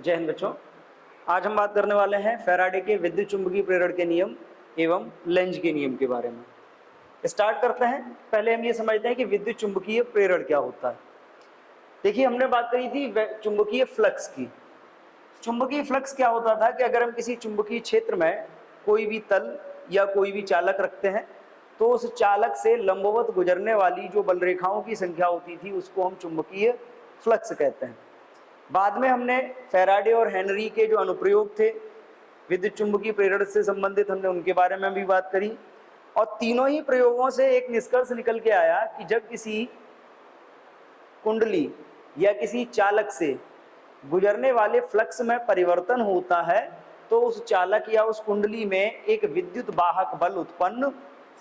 जय हिंद बच्चों। आज हम बात करने वाले हैं फैराडे के विद्युत चुंबकीय प्रेरण के नियम एवं लेंज के नियम के बारे में। स्टार्ट करते हैं। पहले हम ये समझते हैं कि विद्युत चुंबकीय प्रेरण क्या होता है। देखिए, हमने बात करी थी चुंबकीय फ्लक्स की। चुंबकीय फ्लक्स क्या होता था कि अगर हम किसी चुंबकीय क्षेत्र में कोई भी तल या कोई भी चालक रखते हैं तो उस चालक से लंबवत गुजरने वाली जो बल रेखाओं की संख्या होती थी उसको हम चुंबकीय फ्लक्स कहते हैं। बाद में हमने फैराडे और हेनरी के जो अनुप्रयोग थे विद्युत चुंबकीय प्रेरण से संबंधित, हमने उनके बारे में भी बात करी और तीनों ही प्रयोगों से एक निष्कर्ष निकल के आया कि जब किसी कुंडली या किसी चालक से गुजरने वाले फ्लक्स में परिवर्तन होता है तो उस चालक या उस कुंडली में एक विद्युत वाहक बल उत्पन्न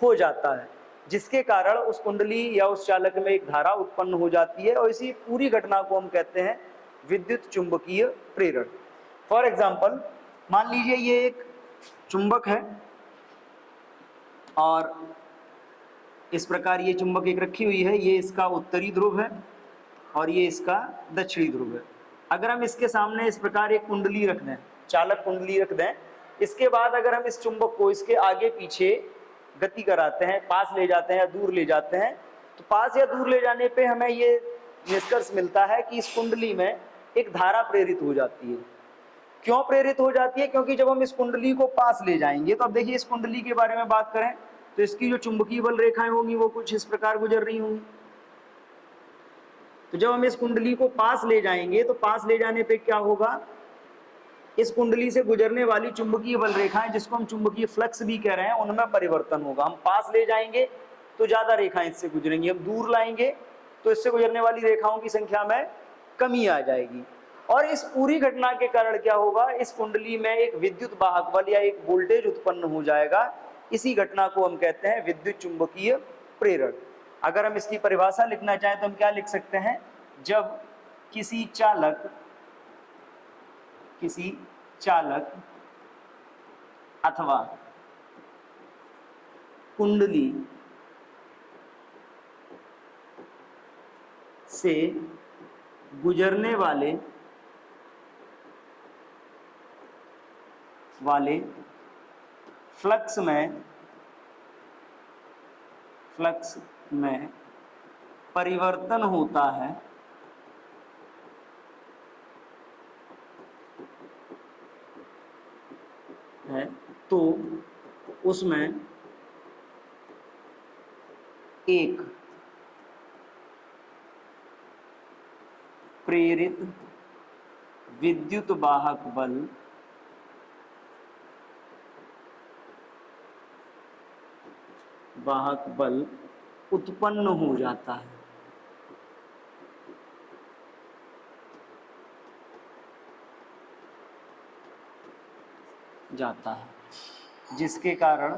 हो जाता है, जिसके कारण उस कुंडली या उस चालक में एक धारा उत्पन्न हो जाती है और इसी पूरी घटना को हम कहते हैं विद्युत चुंबकीय प्रेरण। फॉर एग्जाम्पल, मान लीजिए ये एक चुंबक है और इस प्रकार ये चुंबक एक रखी हुई है, ये इसका उत्तरी ध्रुव है और ये इसका दक्षिणी ध्रुव है। अगर हम इसके सामने इस प्रकार एक कुंडली रख दें, चालक कुंडली रख दें, इसके बाद अगर हम इस चुंबक को इसके आगे पीछे गति कराते हैं, पास ले जाते हैं या दूर ले जाते हैं, तो पास या दूर ले जाने पे हमें ये निष्कर्ष मिलता है कि इस कुंडली में एक धारा प्रेरित हो जाती है। क्यों प्रेरित हो जाती है? क्योंकि जब हम इस कुंडली को पास ले जाएंगे तो अब देखिए, इस कुंडली के बारे में बात करें तो इसकी जो चुंबकीय बल रेखाएं होंगी वो कुछ इस प्रकार गुजर रही होंगी। तो जब हम इस कुंडली को पास ले जाएंगे तो पास ले जाने पे क्या होगा, इस कुंडली से गुजरने वाली चुंबकीय बल रेखाएं, जिसको हम चुंबकीय फ्लक्स भी कह रहे हैं, उनमें परिवर्तन होगा। हम पास ले जाएंगे तो ज्यादा रेखाएं इससे गुजरेंगी, हम दूर लाएंगे तो इससे गुजरने वाली रेखाओं की संख्या में कमी आ जाएगी। और इस पूरी घटना के कारण क्या होगा, इस कुंडली में एक विद्युत वाहक बल या एक वोल्टेज उत्पन्न हो जाएगा। इसी घटना को हम कहते हैं विद्युत चुंबकीय प्रेरण। अगर हम इसकी परिभाषा लिखना चाहें तो हम क्या लिख सकते हैं, जब किसी चालक अथवा कुंडली से गुजरने वाले फ्लक्स में परिवर्तन होता है तो उसमें एक प्रेरित विद्युत वाहक बल उत्पन्न हो जाता है। जिसके कारण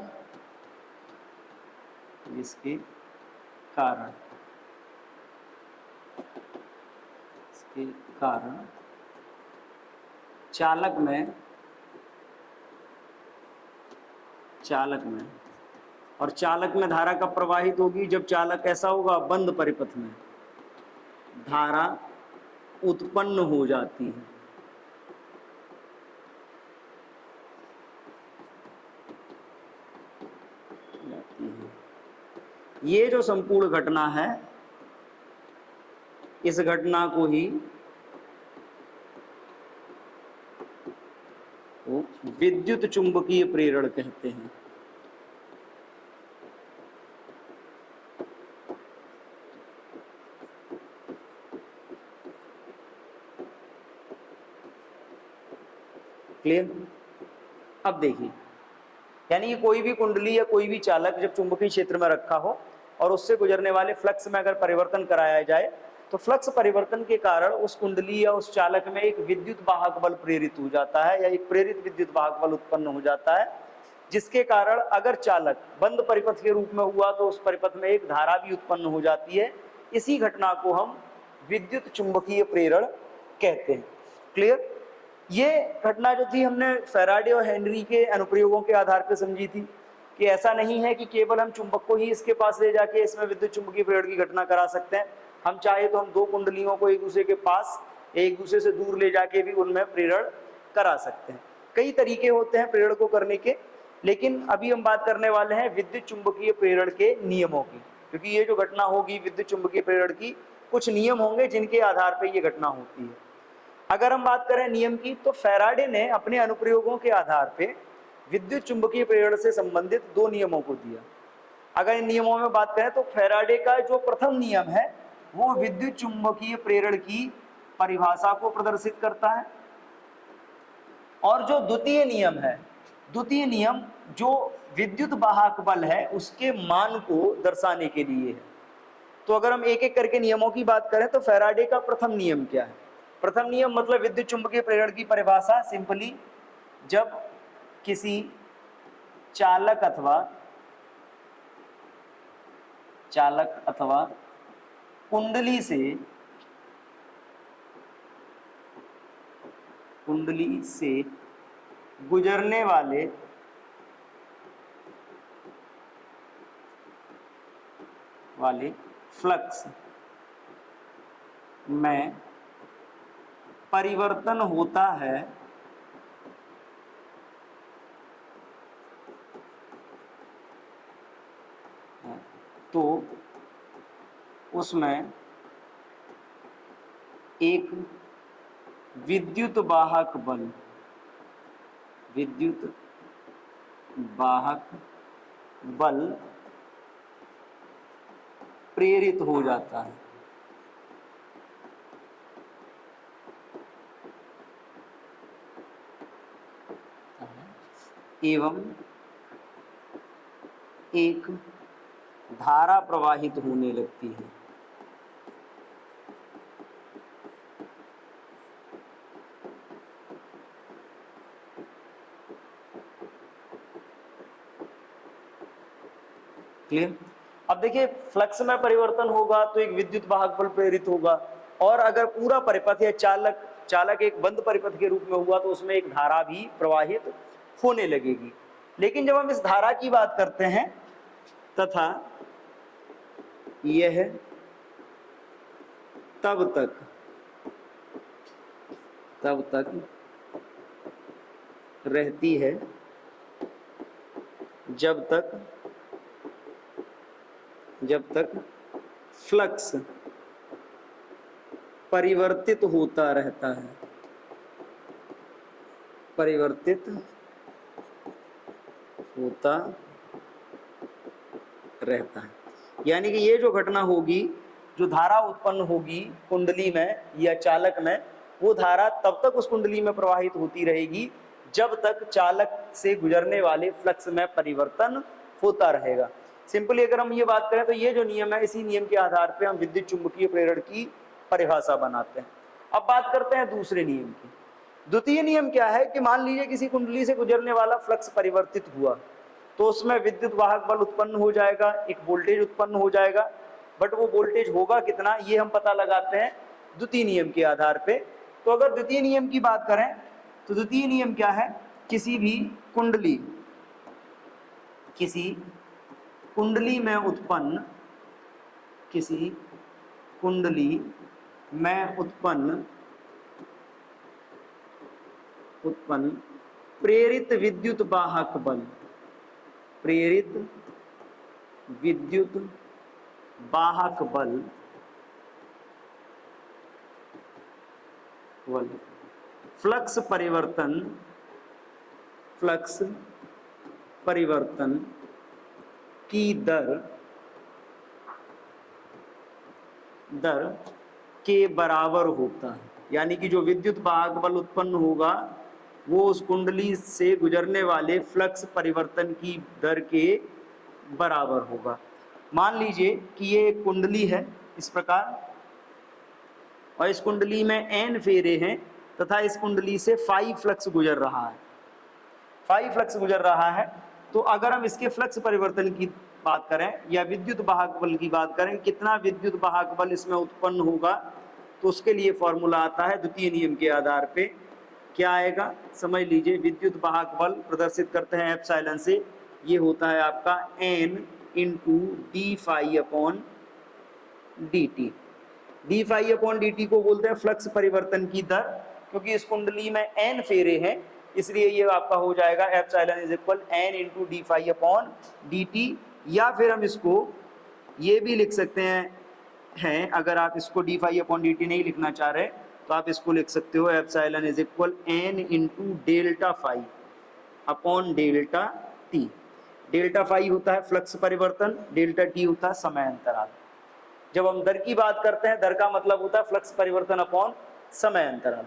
चालक में धारा कब प्रवाहित होगी, जब चालक ऐसा होगा, बंद परिपथ में धारा उत्पन्न हो जाती है। ये जो संपूर्ण घटना है, इस घटना को ही विद्युत चुंबकीय प्रेरण कहते हैं। क्लियर? अब देखिए, यानी कि कोई भी कुंडली या कोई भी चालक जब चुंबकीय क्षेत्र में रखा हो और उससे गुजरने वाले फ्लक्स में अगर परिवर्तन कराया जाए तो फ्लक्स परिवर्तन के कारण उस कुंडली या उस चालक में एक विद्युत वाहक बल प्रेरित हो जाता है या एक प्रेरित विद्युत वाहक बल उत्पन्न हो जाता है, जिसके कारण अगर चालक बंद परिपथ के रूप में हुआ तो उस परिपथ में एक धारा भी उत्पन्न हो जाती है। इसी घटना को हम विद्युत चुंबकीय प्रेरण कहते हैं। क्लियर? ये घटना जो थी हमने फैराडे और हेनरी के अनुप्रयोगों के आधार पर समझी थी कि ऐसा नहीं है कि केवल हम चुंबक को ही इसके पास ले जाके इसमें विद्युत चुंबकीय प्रेरण की घटना करा सकते हैं। हम चाहे तो हम दो कुंडलियों को एक दूसरे के पास एक दूसरे से दूर ले जाके भी उनमें प्रेरण करा सकते हैं। कई तरीके होते हैं प्रेरण को करने के, लेकिन अभी हम बात करने वाले हैं विद्युत चुंबकीय प्रेरण के नियमों की, क्योंकि ये जो घटना होगी विद्युत चुंबकीय प्रेरण की, कुछ नियम होंगे जिनके आधार पर ये घटना होती है। अगर हम बात करें नियम की, तो फैराडे ने अपने अनुप्रयोगों के आधार पर विद्युत चुंबकीय प्रेरण से संबंधित 2 नियमों को दिया। अगर इन नियमों में बात करें तो फैराडे का जो प्रथम नियम है वो विद्युत चुंबकीय प्रेरण की परिभाषा को प्रदर्शित करता है, और जो द्वितीय नियम है, द्वितीय नियम जो विद्युत वाहक बल है उसके मान को दर्शाने के लिए है। तो अगर हम एक एक करके नियमों की बात करें तो फैराडे का प्रथम नियम क्या है? प्रथम नियम मतलब विद्युत चुंबकीय प्रेरण की परिभाषा सिंपली, जब किसी चालक अथवा कुंडली से गुजरने वाले फ्लक्स में परिवर्तन होता है तो उसमें एक विद्युत वाहक बल प्रेरित हो जाता है। एवं एक धारा प्रवाहित होने लगती है। क्लियर? अब देखिए, फ्लक्स में परिवर्तन होगा तो एक विद्युत वाहक बल प्रेरित होगा, और अगर पूरा परिपथ या चालक एक बंद परिपथ के रूप में हुआ तो उसमें एक धारा भी प्रवाहित होने लगेगी। लेकिन जब हम इस धारा की बात करते हैं, तथा यह तब तक रहती है जब तक फ्लक्स परिवर्तित होता रहता है, यानी कि ये जो घटना होगी, जो धारा उत्पन्न होगी कुंडली में या चालक में, वो धारा तब तक उस कुंडली में प्रवाहित होती रहेगी जब तक चालक से गुजरने वाले फ्लक्स में परिवर्तन होता रहेगा। सिंपली अगर हम ये बात करें तो ये जो नियम है, इसी नियम के आधार पर हम विद्युत चुंबकीय प्रेरण की परिभाषा बनाते हैं। अब बात करते हैं दूसरे नियम की। द्वितीय नियम क्या है कि मान लीजिए किसी कुंडली से गुजरने वाला फ्लक्स परिवर्तित हुआ तो उसमें विद्युत वाहक बल उत्पन्न हो जाएगा, एक वोल्टेज उत्पन्न हो जाएगा, बट वो वोल्टेज होगा कितना ये हम पता लगाते हैं द्वितीय नियम के आधार पे। तो अगर द्वितीय नियम की बात करें तो द्वितीय नियम क्या है? किसी कुंडली में उत्पन्न प्रेरित विद्युत वाहक बल फ्लक्स परिवर्तन की दर के बराबर होता है। यानी कि जो विद्युत वाहक बल उत्पन्न होगा वो उस कुंडली से गुजरने वाले फ्लक्स परिवर्तन की दर के बराबर होगा। मान लीजिए कि ये एक कुंडली है इस प्रकार, और इस कुंडली में n फेरे हैं तथा इस कुंडली से 5 फ्लक्स गुजर रहा है। तो अगर हम इसके फ्लक्स परिवर्तन की बात करें या विद्युत वाहक बल की बात करें, कितना विद्युत वाहक बल इसमें उत्पन्न होगा, तो उसके लिए फॉर्मूला आता है द्वितीय नियम के आधार पे। क्या आएगा समझ लीजिए, विद्युत वाहक बल प्रदर्शित करते हैं एप्सिलॉन से, ये होता है आपका n × d phi/dt। D phi upon D T को बोलते हैं फ्लक्स परिवर्तन की दर, क्योंकि इस कुंडली में n फेरे हैं, इसलिए ये आपका हो जाएगा epsilon is equal n into D phi upon D T. या फिर हम इसको ये भी लिख सकते हैं अगर आप इसको D phi upon D T नहीं लिखना चाह रहे तो आप इसको लिख सकते हो epsilon is equal n into delta phi upon delta t. Delta phi होता है फ्लक्स परिवर्तन, डेल्टा टी होता है समय अंतराल। जब हम दर की बात करते हैं, दर का मतलब होता है फ्लक्स परिवर्तन अपॉन समय अंतराल।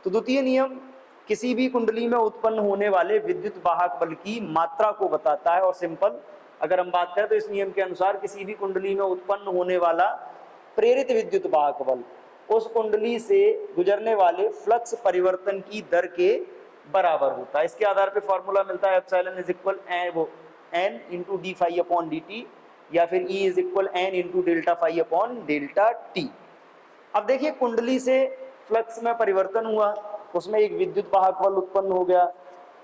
तो द्वितीय नियम किसी भी कुंडली में उत्पन्न होने वाले विद्युत वाहक बल की मात्रा को बताता है, और सिंपल अगर हम बात करें तो इस नियम के अनुसार किसी भी कुंडली में उत्पन्न होने वाला प्रेरित विद्युत वाहक बल उस कुंडली से गुजरने वाले फ्लक्स परिवर्तन की दर के बराबर होता है। इसके आधार पर फॉर्मूला मिलता है epsilon is equal n into D phi upon D T, या फिर E is equal n into delta phi upon delta t. अब देखिए कुंडली से फ्लक्स में परिवर्तन हुआ, उसमें एक विद्युत वाहक बल उत्पन्न हो गया।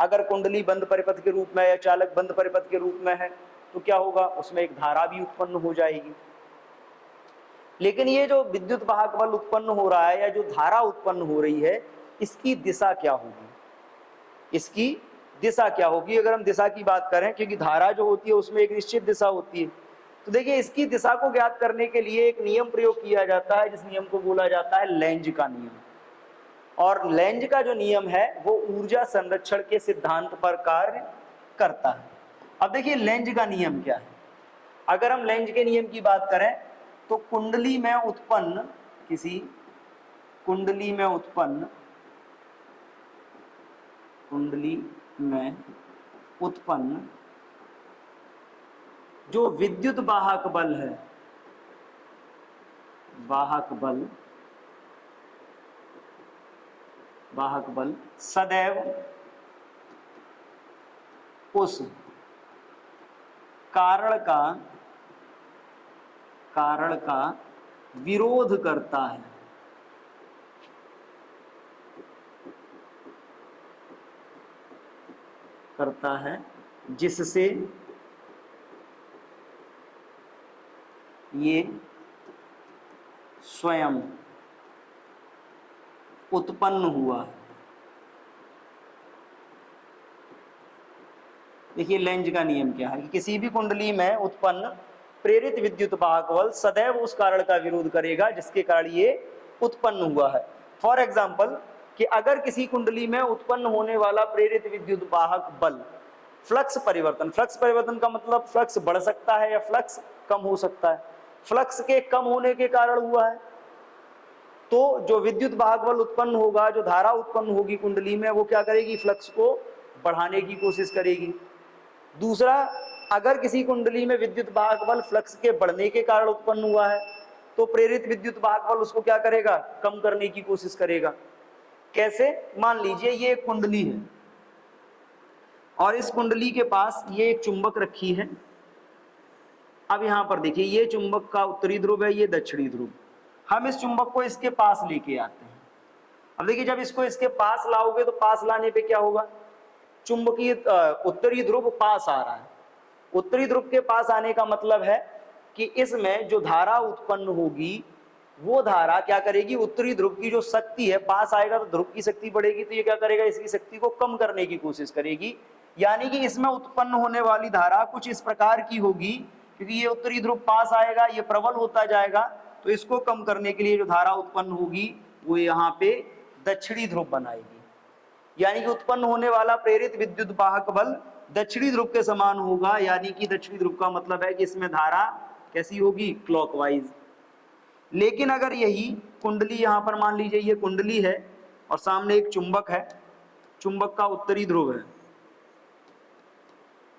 अगर कुंडली बंद परिपथ के रूप में या चालक बंद परिपथ के रूप में है तो क्या होगा, उसमें एक धारा भी उत्पन्न हो जाएगी। लेकिन ये जो विद्युत वाहक बल उत्पन्न हो रहा है या जो धारा उत्पन्न हो रही है, इसकी दिशा क्या होगी, इसकी दिशा क्या होगी। अगर हम दिशा की बात करें, क्योंकि धारा जो होती है उसमें एक निश्चित दिशा होती है, तो देखिए इसकी दिशा को ज्ञात करने के लिए एक नियम प्रयोग किया जाता है, जिस नियम को बोला जाता है लेंज का नियम। और लेंज का जो नियम है वो ऊर्जा संरक्षण के सिद्धांत पर कार्य करता है। अब देखिए लेंज का नियम क्या है। अगर हम लेंज के नियम की बात करें तो कुंडली में उत्पन्न किसी कुंडली में उत्पन्न जो विद्युत वाहक बल है, वाहक बल सदैव उस कारण का विरोध करता है जिससे ये स्वयं उत्पन्न हुआ। देखिए लेंज का नियम क्या है कि किसी भी कुंडली में उत्पन्न प्रेरित विद्युत वाहक बल सदैव उस कारण का विरोध करेगा जिसके कारण ये उत्पन्न हुआ है। फॉर एग्जाम्पल कि अगर किसी कुंडली में उत्पन्न होने वाला प्रेरित विद्युत वाहक बल फ्लक्स परिवर्तन का मतलब फ्लक्स बढ़ सकता है या फ्लक्स कम हो सकता है। फ्लक्स के कम होने के कारण हुआ है, तो जो विद्युत वाहक बल उत्पन्न होगा, जो धारा उत्पन्न होगी कुंडली में, वो क्या करेगी, फ्लक्स को बढ़ाने की कोशिश करेगी। दूसरा, अगर किसी कुंडली में विद्युत वाहक बल फ्लक्स के बढ़ने के कारण उत्पन्न हुआ है तो प्रेरित विद्युत वाहक बल उसको क्या करेगा, कम करने की कोशिश करेगा। कैसे, मान लीजिए ये एक कुंडली है और इस कुंडली के पास ये एक चुंबक रखी है। अब यहां पर देखिए ये चुंबक का उत्तरी ध्रुव है, ये दक्षिणी ध्रुव। हम इस चुंबक को इसके पास लेके आते हैं। अब देखिए जब इसको इसके पास लाओगे तो पास लाने पे क्या होगा, चुंबकीय उत्तरी ध्रुव पास आ रहा है। उत्तरी ध्रुव के पास आने का मतलब है कि इसमें जो धारा उत्पन्न होगी वो धारा क्या करेगी, उत्तरी ध्रुव की जो शक्ति है, पास आएगा तो ध्रुव की शक्ति बढ़ेगी, तो ये क्या करेगा, इसकी शक्ति को कम करने की कोशिश करेगी। यानी कि इसमें उत्पन्न होने वाली धारा कुछ इस प्रकार की होगी, क्योंकि ये उत्तरी ध्रुव पास आएगा, ये प्रबल होता जाएगा, तो इसको कम करने के लिए जो धारा उत्पन्न होगी वो यहाँ पे दक्षिणी ध्रुव बनाएगी। यानी कि उत्पन्न होने वाला प्रेरित विद्युत वाहक बल दक्षिणी ध्रुव के समान होगा। यानी कि दक्षिणी ध्रुव का मतलब है कि इसमें धारा कैसी होगी, क्लॉकवाइज। लेकिन अगर यही कुंडली, यहाँ पर मान लीजिए ये कुंडली है और सामने एक चुंबक है, चुंबक का उत्तरी ध्रुव है,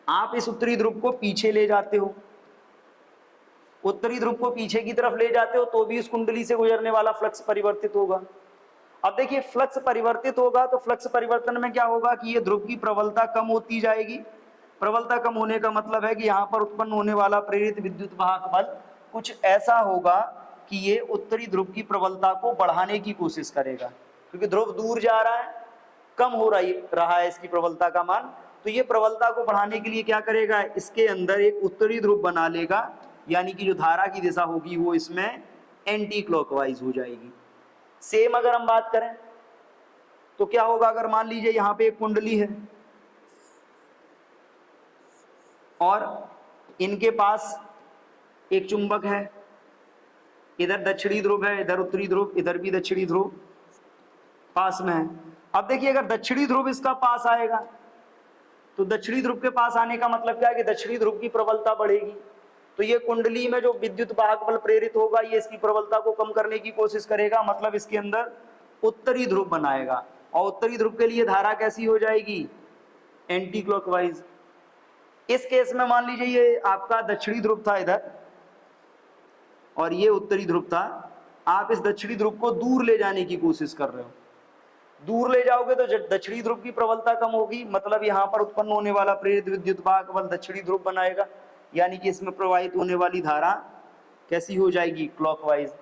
आप इस उत्तरी ध्रुव को पीछे ले जाते हो, उत्तरी ध्रुव को पीछे की तरफ ले जाते हो, तो भी इस कुंडली से गुजरने वाला फ्लक्स परिवर्तित होगा। अब देखिए फ्लक्स परिवर्तित होगा तो फ्लक्स परिवर्तन में क्या होगा कि ये ध्रुव की प्रबलता कम होती जाएगी। प्रबलता कम होने का मतलब है कि यहाँ पर उत्पन्न होने वाला प्रेरित विद्युत वाहक बल कुछ ऐसा होगा कि ये उत्तरी ध्रुव की प्रबलता को बढ़ाने की कोशिश करेगा, क्योंकि ध्रुव दूर जा रहा है, कम हो रहा है इसकी प्रबलता का मान, तो ये प्रबलता को बढ़ाने के लिए क्या करेगा, इसके अंदर एक उत्तरी ध्रुव बना लेगा। यानी कि जो धारा की दिशा होगी वो इसमें एंटी क्लॉकवाइज हो जाएगी। सेम अगर हम बात करें तो क्या होगा, अगर मान लीजिए यहां पे एक कुंडली है और इनके पास एक चुंबक है, इधर दक्षिणी ध्रुव है, इधर उत्तरी ध्रुव, इधर भी दक्षिणी ध्रुव पास में है। अब देखिए अगर दक्षिणी ध्रुव इसका पास आएगा तो दक्षिणी ध्रुव के पास आने का मतलब क्या है कि दक्षिणी ध्रुव की प्रबलता बढ़ेगी, तो ये कुंडली में जो विद्युत वाहक बल प्रेरित होगा ये इसकी प्रबलता को कम करने की कोशिश करेगा, मतलब इसके अंदर उत्तरी ध्रुव बनाएगा। और उत्तरी ध्रुव के लिए धारा कैसी हो जाएगी, एंटी क्लॉकवाइज। इस केस में मान लीजिए ये आपका दक्षिणी ध्रुव था इधर और ये उत्तरी ध्रुव था, आप इस दक्षिणी ध्रुव को दूर ले जाने की कोशिश कर रहे हो। दूर ले जाओगे तो दक्षिणी ध्रुव की प्रबलता कम होगी, मतलब यहां पर उत्पन्न होने वाला प्रेरित विद्युत वाहक बल दक्षिणी ध्रुव बनाएगा, यानी कि इसमें प्रवाहित होने वाली धारा कैसी हो जाएगी, क्लॉकवाइज।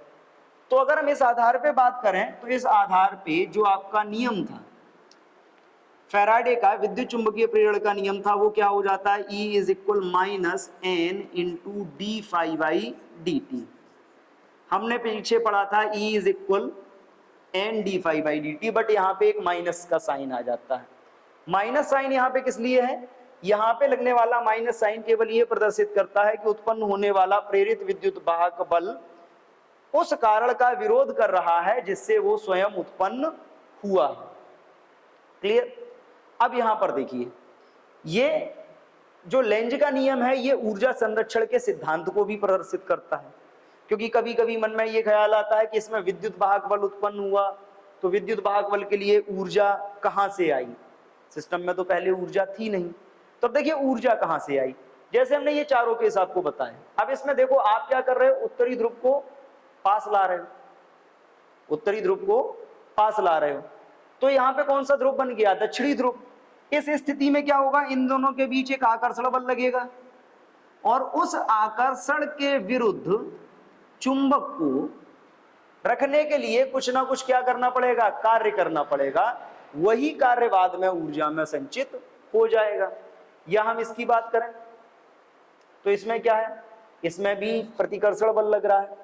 तो अगर हम इस आधार पे बात करें तो इस आधार पे जो आपका नियम था फैराडे का विद्युत चुंबकीय प्रेरण का नियम था वो क्या हो जाता है, E is equal minus n into D phi by d t. हमने पीछे पढ़ा था E is equal n d phi by d t, but यहाँ पे एक माइनस का साइन आ जाता है। माइनस साइन यहाँ पे किस लिए है, यहाँ पे लगने वाला माइनस साइन केवल ये प्रदर्शित करता है कि उत्पन्न होने वाला प्रेरित विद्युत वाहक बल उस कारण का विरोध कर रहा है जिससे वो स्वयं उत्पन्न हुआ। क्लियर। अब यहां पर देखिए ये जो लेंज का नियम है ये ऊर्जा संरक्षण के सिद्धांत को भी प्रदर्शित करता है, क्योंकि कभी कभी मन में ये ख्याल आता है कि इसमें विद्युत वाहक बल उत्पन्न हुआ तो विद्युत वाहक बल के लिए ऊर्जा कहां से आई, सिस्टम में तो पहले ऊर्जा थी नहीं, तो देखिए ऊर्जा कहां से आई। जैसे हमने ये चारों केस आपको बताए, अब इसमें देखो आप क्या कर रहे हो, उत्तरी ध्रुव को पास ला रहे हो, उत्तरी ध्रुव को पास ला रहे हो, तो यहां पे कौन सा ध्रुव बन गया, दक्षिणी ध्रुव। इस स्थिति में क्या होगा, इन दोनों के बीच एक आकर्षण बल लगेगा और उस आकर्षण के विरुद्ध चुंबक को रखने के लिए कुछ ना कुछ क्या करना पड़ेगा, कार्य करना पड़ेगा, वही कार्य बाद में ऊर्जा में संचित हो जाएगा। या हम इसकी बात करें तो इसमें क्या है, इसमें भी प्रतिकर्षण बल लग रहा है।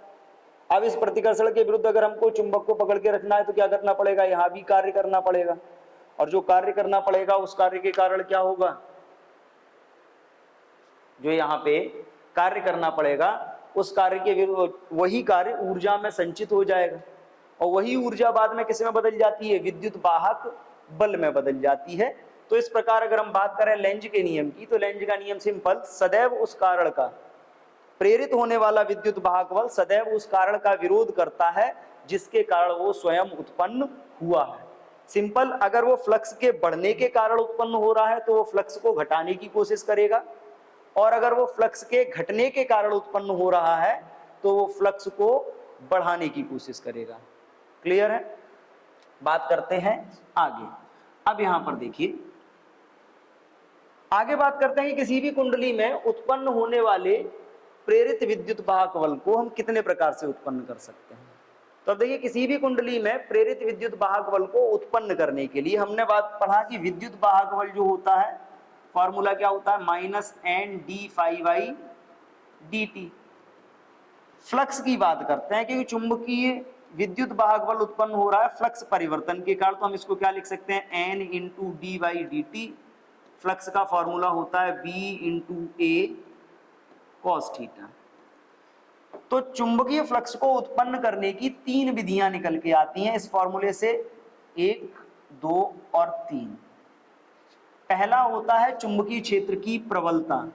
अब इस प्रतिकर्षण के विरुद्ध अगर हमको चुंबक को पकड़ के रखना है तो क्या करना पड़ेगा, यहां भी कार्य करना पड़ेगा, और जो कार्य करना पड़ेगा उस कार्य के कारण क्या होगा, जो यहाँ पे कार्य करना पड़ेगा उस कार्य के विरुद्ध वही कार्य ऊर्जा में संचित हो जाएगा, और वही ऊर्जा बाद में किस में बदल जाती है, विद्युत वाहक बल में बदल जाती है। तो इस प्रकार अगर हम बात करें लेंज के नियम की, तो लेंज का नियम सिंपल, सदैव उस कारण का प्रेरित होने वाला विद्युत वाहक बल सदैव उस कारण का विरोध करता है जिसके कारण वो स्वयं उत्पन्न हुआ है। सिंपल, अगर वो फ्लक्स के बढ़ने के कारण उत्पन्न हो रहा है तो वो फ्लक्स को घटाने की कोशिश करेगा, और अगर वो फ्लक्स के घटने के कारण उत्पन्न हो रहा है तो वो फ्लक्स को बढ़ाने की कोशिश करेगा। क्लियर है। बात करते हैं आगे। अब यहां पर देखिए आगे बात करते हैं कि किसी भी कुंडली में उत्पन्न होने वाले प्रेरित विद्युत वाहक बल को हम कितने प्रकार से उत्पन्न कर सकते हैं। तो अब देखिए किसी भी कुंडली में प्रेरित विद्युत वाहक बल को उत्पन्न करने के लिए हमने बात पढ़ा कि विद्युत वाहक बल जो होता है फॉर्मूला क्या होता है, minus n d phi by d t. Flux की बात करते हैं क्योंकि चुंबकीय विद्युत वाहक बल उत्पन्न हो रहा है फ्लक्स परिवर्तन के कारण, तो हम इसको क्या लिख सकते हैं, n into d by d t. Flux का फॉर्मूला होता है B into A cos theta. तो चुंबकीय फ्लक्स को उत्पन्न करने की तीन विधियां निकल के आती हैं इस फॉर्मूले से, 1, 2 और 3। पहला होता है चुंबकीय क्षेत्र की प्रबलता,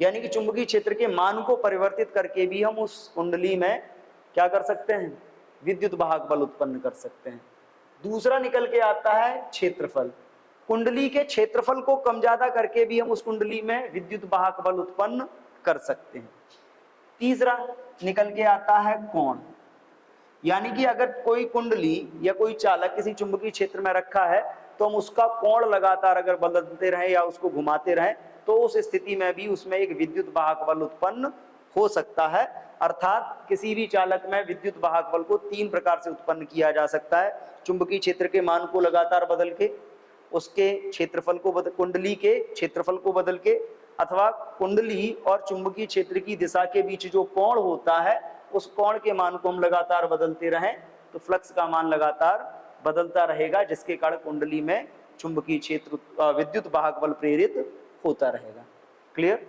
यानी कि चुंबकीय क्षेत्र के मान को परिवर्तित करके भी हम उस कुंडली में क्या कर सकते हैं, विद्युत वाहक बल उत्पन्न कर सकते हैं। दूसरा निकल के आता है क्षेत्रफल, कुंडली के क्षेत्रफल को कम ज्यादा करके भी हम उस कुंडली में विद्युत वाहक बल उत्पन्न कर सकते हैं। तीसरा निकल के आता है कोण, यानी कि अगर कोई कुंडली या कोई चालक किसी चुंबकीय क्षेत्र में रखा है तो हम उसका कोण लगातार अगर बदलते रहें या उसको घुमाते रहें तो उस स्थिति में भी उसमें एक विद्युत वाहक बल उत्पन्न हो सकता है। अर्थात किसी भी चालक में विद्युत वाहक बल को 3 प्रकार से उत्पन्न किया जा सकता है, चुंबकीय क्षेत्र के मान को लगातार बदल के, उसके क्षेत्रफल को कुंडली के क्षेत्रफल को बदल के, अथवा कुंडली और चुंबकीय क्षेत्र की दिशा के बीच जो कोण होता है उस कोण के मान को हम लगातार बदलते रहें तो फ्लक्स का मान लगातार बदलता रहेगा, जिसके कारण कुंडली में चुंबकीय क्षेत्र विद्युत वाहक बल प्रेरित होता रहेगा। क्लियर?